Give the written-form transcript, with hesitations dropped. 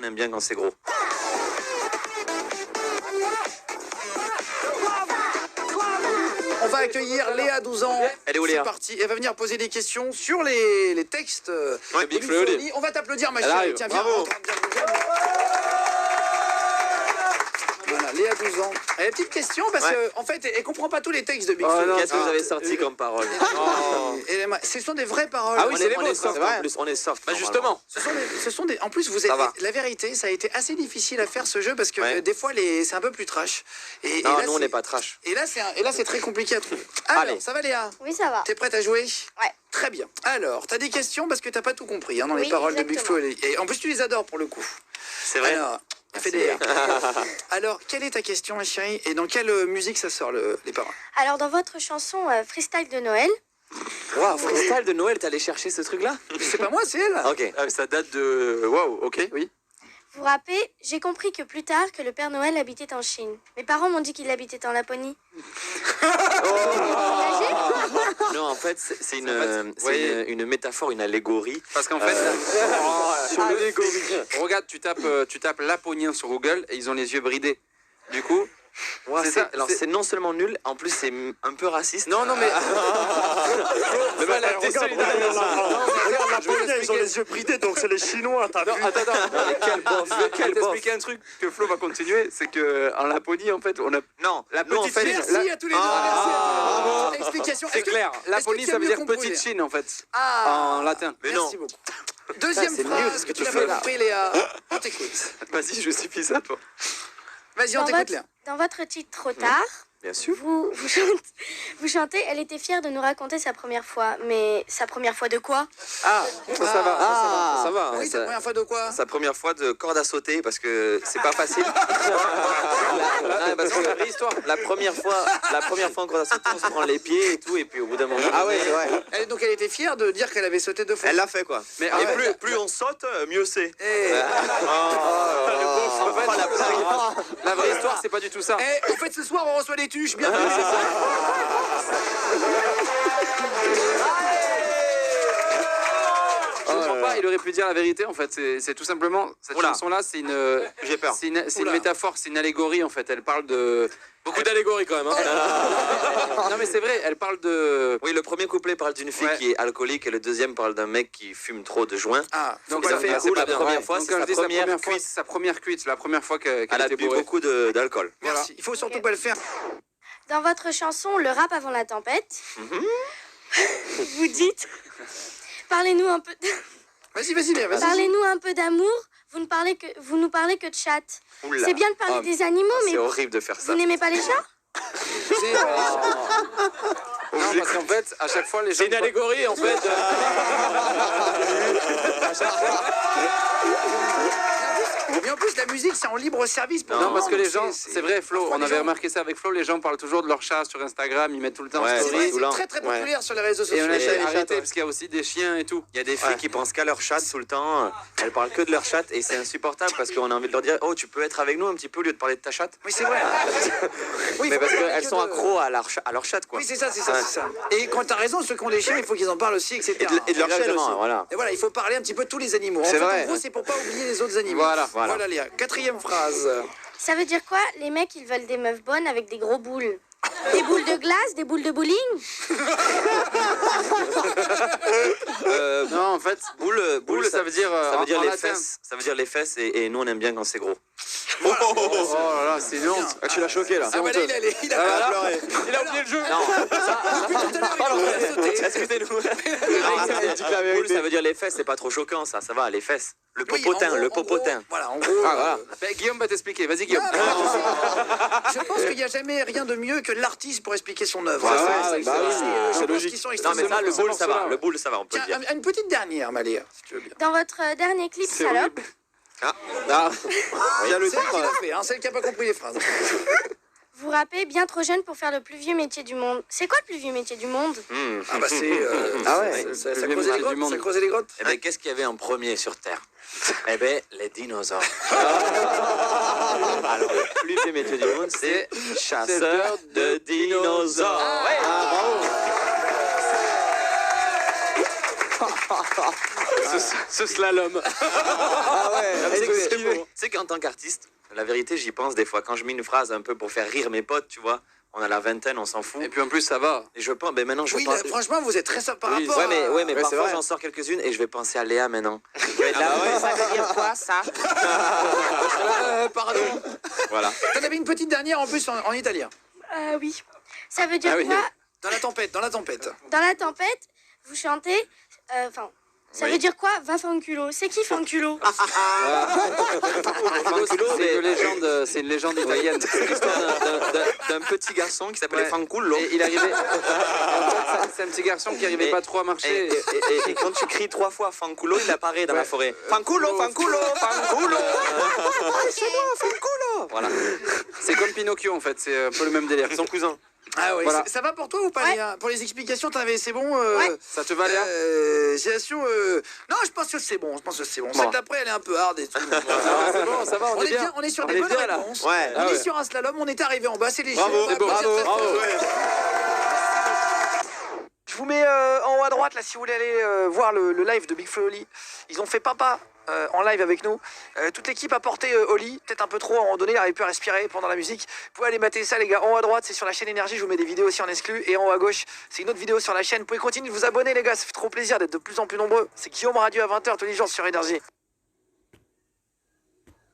aime bien quand c'est gros. On va accueillir Léa, 12 ans. Elle est où, Léa? C'est parti. Elle va venir poser des questions sur les textes. Ouais, de Big Flo et Oli. On va t'applaudir, ma Elle chérie. arrive. Tiens, viens. Bravo. Rentre, viens. Voilà, Léa, 12 ans. Elle a une petite question parce qu'en fait, elle comprend pas tous les textes de Big Flo. Qu'est-ce que vous avez sorti comme parole? Ce sont des vraies paroles. Ah oui, c'est les on vôtres, est soft c'est vrai. en plus, on est soft. Bah normalement. justement. Ce sont des. En plus, vous Ça va. êtes. La vérité, ça a été assez difficile à faire ce jeu parce que des fois, c'est un peu plus trash. Et Non, là, nous on n'est pas trash. Et là, c'est très compliqué à trouver. Alors, Allez. ça va, Léa? Oui, ça va. T'es prête à jouer? Ouais. Très bien. Alors, t'as des questions parce que t'as pas tout compris dans les Oui, paroles de Big Flo. exactement. Et en plus, tu les adores pour le coup. C'est vrai. Alors, fais des R. Alors, quelle est ta question, ma chérie? Et dans quelle musique ça sort les paroles? Alors, dans votre chanson Freestyle de Noël, Waouh, freestyle de Noël, t'es allé chercher ce truc-là? C'est pas moi, c'est elle. Ok. Ça date de... Waouh, ok, oui. vous rappez, j'ai compris que plus tard que le Père Noël habitait en Chine. Mes parents m'ont dit qu'il habitait en Laponie. Non, en fait, c'est une métaphore, une allégorie. Parce qu'en fait, regarde, tu tapes laponien sur Google et ils ont les yeux bridés. Du coup, Ouais, c'est ça. alors c'est non seulement nul, en plus c'est un peu raciste. Non, mais... Mais voilà, la désolidarisation. Regarde, la Pologne, ils ont les yeux bridés, donc c'est les Chinois, t'as vu? Attends. Quel bof, Je vais quel bof. t'expliquer un truc que Flo va continuer, c'est que en Laponie, en fait, on a... Non, La nous, en petite fait, Merci à tous les deux. Merci à tous les deux. Explication. C'est Est-ce que- clair. est-ce que Laponie, tu ça as veut mieux dire compris, petite Léa? Chine, en fait. Ah. En latin. Mais non. Merci beaucoup. Deuxième c'est phrase nul, que tu ce n'as que pas tu fais compris, Léa. On t'écoute. Vas-y, justifie ça, toi. Vas-y, on Dans t'écoute, votre, Léa. dans votre titre Trop tard, bien sûr. vous chantez, elle était fière de nous raconter sa première fois. Mais sa première fois de quoi? Ça va. Oui, c'est la première fois de quoi? Sa première fois de corde à sauter parce que c'est pas facile. Non, parce que la vraie histoire. La première fois en corde à sauter, on se prend les pieds et tout, et puis au bout d'un moment. Ah ouais, ouais. Donc elle était fière de dire qu'elle avait sauté 2 fois. Elle l'a fait quoi. Mais Et plus on saute, mieux c'est. La vraie histoire, c'est pas du tout ça. En fait, ce soir, on reçoit des tuches. Bien. Je ne comprends pas, il aurait pu dire la vérité, en fait. C'est tout simplement... Cette Oula. chanson-là, c'est une... J'ai peur. C'est une Oula. métaphore, c'est une allégorie, en fait. Elle parle de... Beaucoup d'allégories quand même. Non, mais c'est vrai, elle parle de... Oui, le premier couplet parle d'une fille Ouais. qui est alcoolique et le deuxième parle d'un mec qui fume trop de joints. Ah, Donc, ça fait c'est cool, pas la bien. première Ouais. fois, Donc, c'est quand sa je dis première fois, cuite. c'est sa première cuite, la première fois qu'elle Elle a était bu bourrée. beaucoup d'alcool. merci. Il faut surtout pas le faire. Dans votre chanson Le rap avant la tempête, vous dites... Parlez-nous un peu... Vas-y, Léa, vas-y. Parlez-nous un peu d'amour. Vous nous parlez que de chat. Oula. C'est bien de parler des animaux, mais C'est horrible de faire ça. vous n'aimez pas les chats? Non, parce qu'en fait, à chaque fois, les gens... C'est une allégorie en fait. Mais en plus, la musique, c'est en libre service. Pour Non, tout parce le que monde. les gens, c'est vrai, Flo, Parfois, on les avait gens- remarqué ça avec Flo, les gens parlent toujours de leur chat sur Instagram, ils mettent tout le temps en Ouais, C'est story. vrai, Saoulant. c'est très très populaire sur les réseaux sociaux. Et on a Les essayé chats, d'arrêter ouais. parce qu'il y a aussi des chiens et tout. Il y a des filles qui pensent qu'à leur chat tout le temps. Elles parlent que de leur chat et c'est insupportable parce qu'on a envie de leur dire oh tu peux être avec nous un petit peu au lieu de parler de ta chatte. Oui, c'est vrai. Oui, Mais faut parce pas parler qu'elles que sont de- accros à leur chatte quoi. Oui, c'est ça. Ouais. Et quand t'as raison, ceux qui ont des chiens, il faut qu'ils en parlent aussi, etc. Et de leur chaîne Exactement. aussi. Voilà. Et voilà, il faut parler un petit peu de tous les animaux. En C'est fait, vrai. en gros, c'est pour pas oublier les autres animaux. Voilà. Voilà, Léa. Quatrième phrase. Ça veut dire quoi? Les mecs, ils veulent des meufs bonnes avec des gros boules. Des boules de glace, des boules de bowling? Non, en fait, boule, ça veut dire, ça veut dire en les latin. fesses. Ça veut dire les fesses et nous on aime bien quand c'est gros. Oh là là, c'est une honte. Ah, tu l'as choqué là. Ah, bah là, il a pleuré. Il a oublié le jeu. Depuis tout à l'heure, il a sauté. Excusez-nous. Boule, ça veut dire les fesses, c'est pas trop choquant ça va, les fesses. Le Oui, popotin, en gros, le en gros, popotin. Voilà, en gros. Ah voilà. Ben, Guillaume va t'expliquer, vas-y Guillaume. Je pense qu'il n'y a jamais rien de mieux que l'artiste pour expliquer son œuvre. Ouais, Ça, ouais, bah oui, je c'est pense logique. qu'ils sont Non extrêmement mais ça, le forts. boule ça va, le boule ça va, on peut le Tiens, dire. une petite dernière, Maléa, si tu veux bien. Dans votre dernier clip, C'est Salope, horrible. Ah, il y a le C'est elle qui titre. l'a fait, hein, celle qui n'a pas compris les phrases. vous rappez bien trop jeune pour faire le plus vieux métier du monde. C'est quoi le plus vieux métier du monde? Ah bah c'est... Ah ouais. Ça Le creusait vieux les du grottes, monde. ça creusait les grottes. Eh ben qu'est-ce qu'il y avait en premier sur Terre? Eh ben les dinosaures. Alors le plus vieux métier du monde c'est chasseur de dinosaures. Ce slalom. Ah ouais, C'est beau. sais qu'en tant qu'artiste, la vérité, j'y pense des fois. Quand je mets une phrase un peu pour faire rire mes potes, tu vois, on a la vingtaine, on s'en fout. Et puis en plus, ça va. Et je pense, ben maintenant, je Oui, pense. franchement, vous êtes très simple par Oui, rapport Ouais, mais, ouais, mais Ouais, c'est parfois vrai. j'en sors quelques-unes et je vais penser à Léa maintenant. Ça veut dire quoi, ça? Pardon. Voilà. T'en avais une petite dernière en plus en italien. Oui. Ça veut dire Ah oui. quoi? Dans la tempête, dans la tempête. Dans la tempête, vous chantez. Enfin. Ça Oui. veut dire quoi? Va fanculo. C'est qui fanculo? C'est une légende italienne. C'est l'histoire d'un petit garçon qui s'appelait Ouais. Fanculo. Et il arrivait. En fait, c'est un petit garçon qui arrivait Et- pas trop à marcher. Et quand tu cries 3 fois Fanculo, il apparaît dans la forêt. Fanculo, Fanculo, Fanculo. C'est moi, Fanculo. Voilà. C'est comme Pinocchio en fait, c'est un peu le même délire. Son cousin. Ah ouais, Voilà. ça va pour toi ou pas, Ouais. Léa? Pour les explications, c'est bon Ouais. Ça te va, Léa Non, je pense que c'est bon. Je pense que c'est bon. Bon. Celle d'après, elle est un peu hard et tout. C'est bon, ça va, On est bien, on est sur des bonnes bien, là. réponses. Ouais. On Ah est ouais. sur un slalom, on est arrivé en bas, c'est léger. Bravo, On va c'est beau, applaudir bravo, très bravo. fort. Je vous mets en haut à droite là si vous voulez aller voir le live de Big Flo et Oli. Ils ont fait papa en live avec nous. Toute l'équipe a porté Oli, peut-être un peu trop à un moment donné, il n'arrive plus à respirer pendant la musique. Vous pouvez aller mater ça les gars. En haut à droite c'est sur la chaîne Énergie, je vous mets des vidéos aussi en exclu. Et en haut à gauche c'est une autre vidéo sur la chaîne. Vous pouvez continuer de vous abonner les gars, ça fait trop plaisir d'être de plus en plus nombreux. C'est Guillaume Radio à 20h tous les jours sur Énergie.